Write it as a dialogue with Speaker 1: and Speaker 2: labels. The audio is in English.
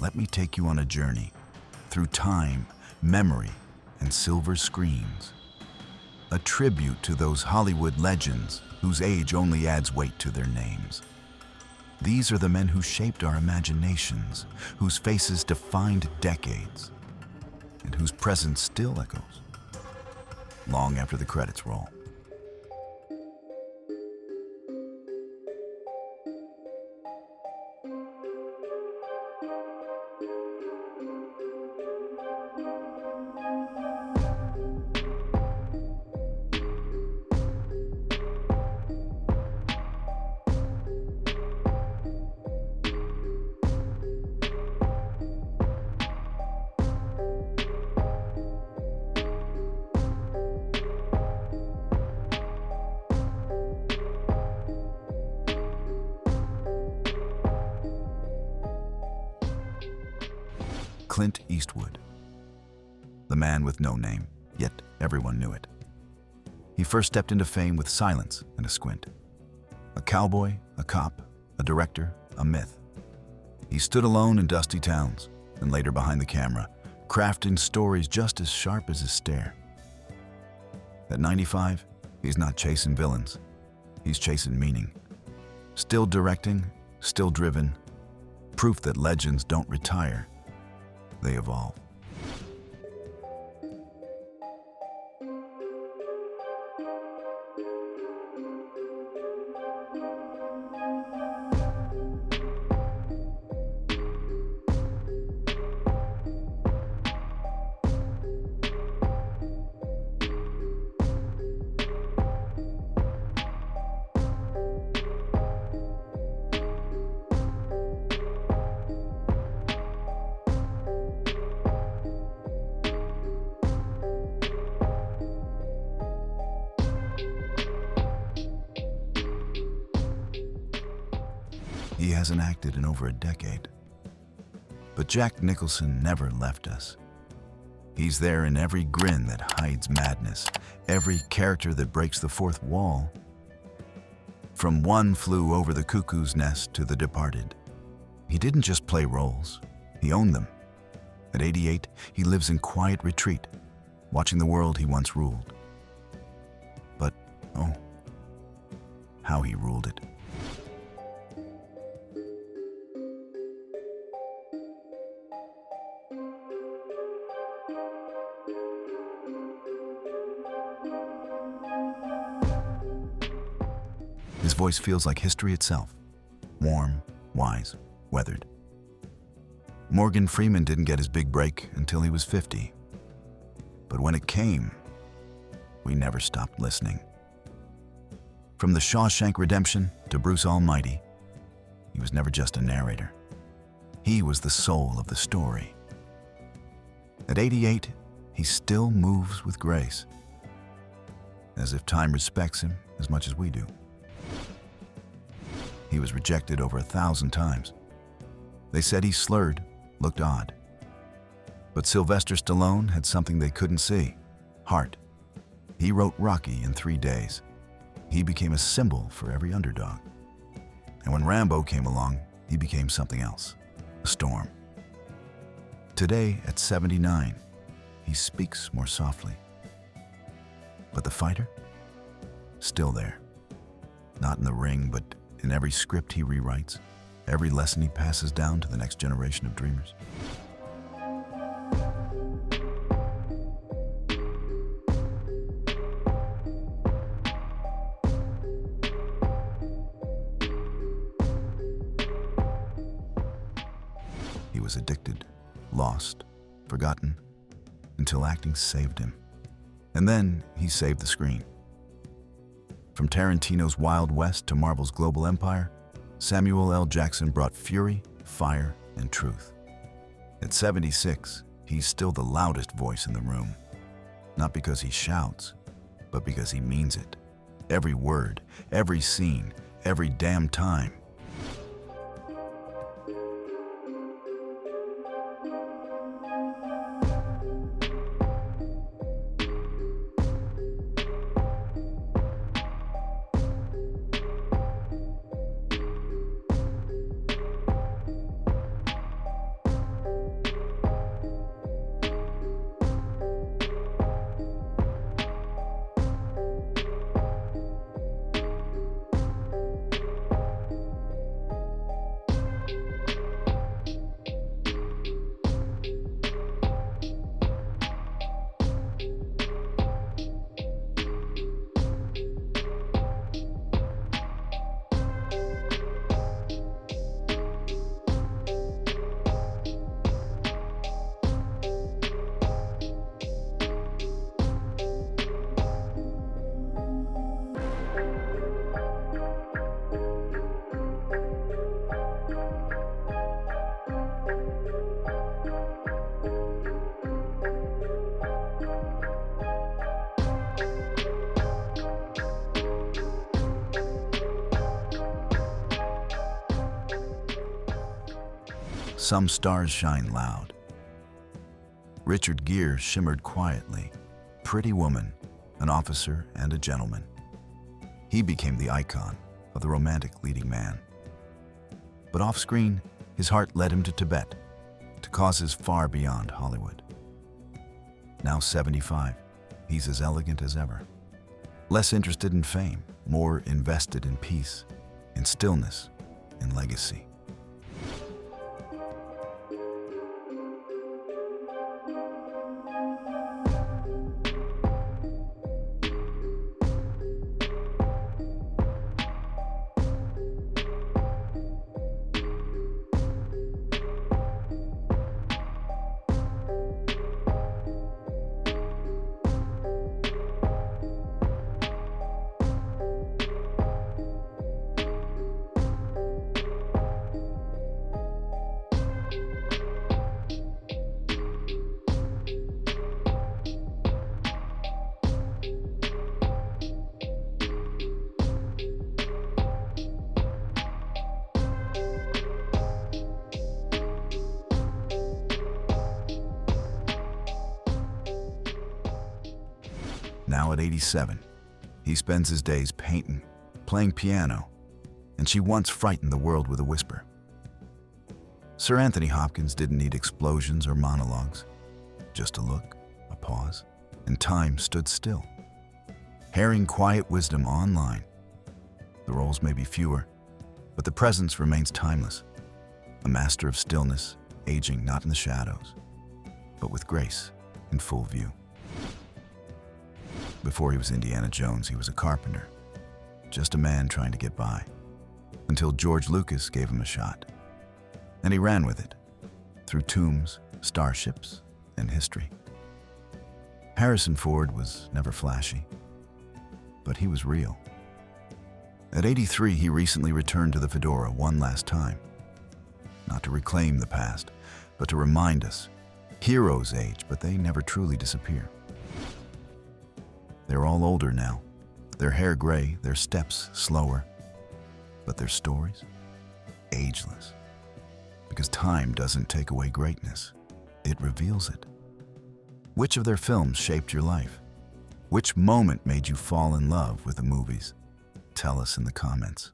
Speaker 1: let me take you on a journey through time, memory, and silver screens. A tribute to those Hollywood legends whose age only adds weight to their names. These are the men who shaped our imaginations, whose faces defined decades, and whose presence still echoes long after the credits roll. Clint Eastwood, the man with no name, yet everyone knew it. He first stepped into fame with silence and a squint. A cowboy, a cop, a director, a myth. He stood alone in dusty towns, and later behind the camera, crafting stories just as sharp as his stare. At 95, he's not chasing villains. He's chasing meaning. Still directing, still driven. Proof that legends don't retire. They evolve. He hasn't acted in over a decade. But Jack Nicholson never left us. He's there in every grin that hides madness, every character that breaks the fourth wall. From One Flew Over the Cuckoo's Nest to The Departed, he didn't just play roles, he owned them. At 88, he lives in quiet retreat, watching the world he once ruled. But, oh, how he ruled it. His voice feels like history itself, warm, wise, weathered. Morgan Freeman didn't get his big break until he was 50. But when it came, we never stopped listening. From The Shawshank Redemption to Bruce Almighty, he was never just a narrator. He was the soul of the story. At 88, he still moves with grace, as if time respects him as much as we do. He was rejected over 1,000 times. They said he slurred, looked odd. But Sylvester Stallone had something they couldn't see: heart. He wrote Rocky in 3 days. He became a symbol for every underdog. And when Rambo came along, he became something else: a storm. Today, at 79, he speaks more softly. But the fighter? Still there. Not in the ring, but in every script he rewrites, every lesson he passes down to the next generation of dreamers. He was addicted, lost, forgotten, until acting saved him. And then he saved the screen. From Tarantino's Wild West to Marvel's global empire, Samuel L. Jackson brought fury, fire, and truth. At 76, he's still the loudest voice in the room. Not because he shouts, but because he means it. Every word, every scene, every damn time. some stars shine loud. Richard Gere shimmered quietly, pretty woman, an officer and a gentleman. He became the icon of the romantic leading man. But off-screen, his heart led him to Tibet, to causes far beyond Hollywood. Now 75, he's as elegant as ever. Less interested in fame, more invested in peace, in stillness, in legacy. Now at 87, he spends his days painting, playing piano, and she once frightened the world with a whisper. Sir Anthony Hopkins didn't need explosions or monologues, just a look, a pause, and time stood still. Herring quiet wisdom online. The roles may be fewer, but the presence remains timeless. A master of stillness, aging not in the shadows, but with grace in full view. Before he was Indiana Jones, he was a carpenter, just a man trying to get by, until George Lucas gave him a shot. And he ran with it, through tombs, starships, and history. Harrison Ford was never flashy, but he was real. At 83, he recently returned to the fedora one last time, not to reclaim the past, but to remind us, heroes age, but they never truly disappear. They're all older now, their hair gray, their steps slower, but their stories, ageless. Because time doesn't take away greatness, it reveals it. Which of their films shaped your life? Which moment made you fall in love with the movies? Tell us in the comments.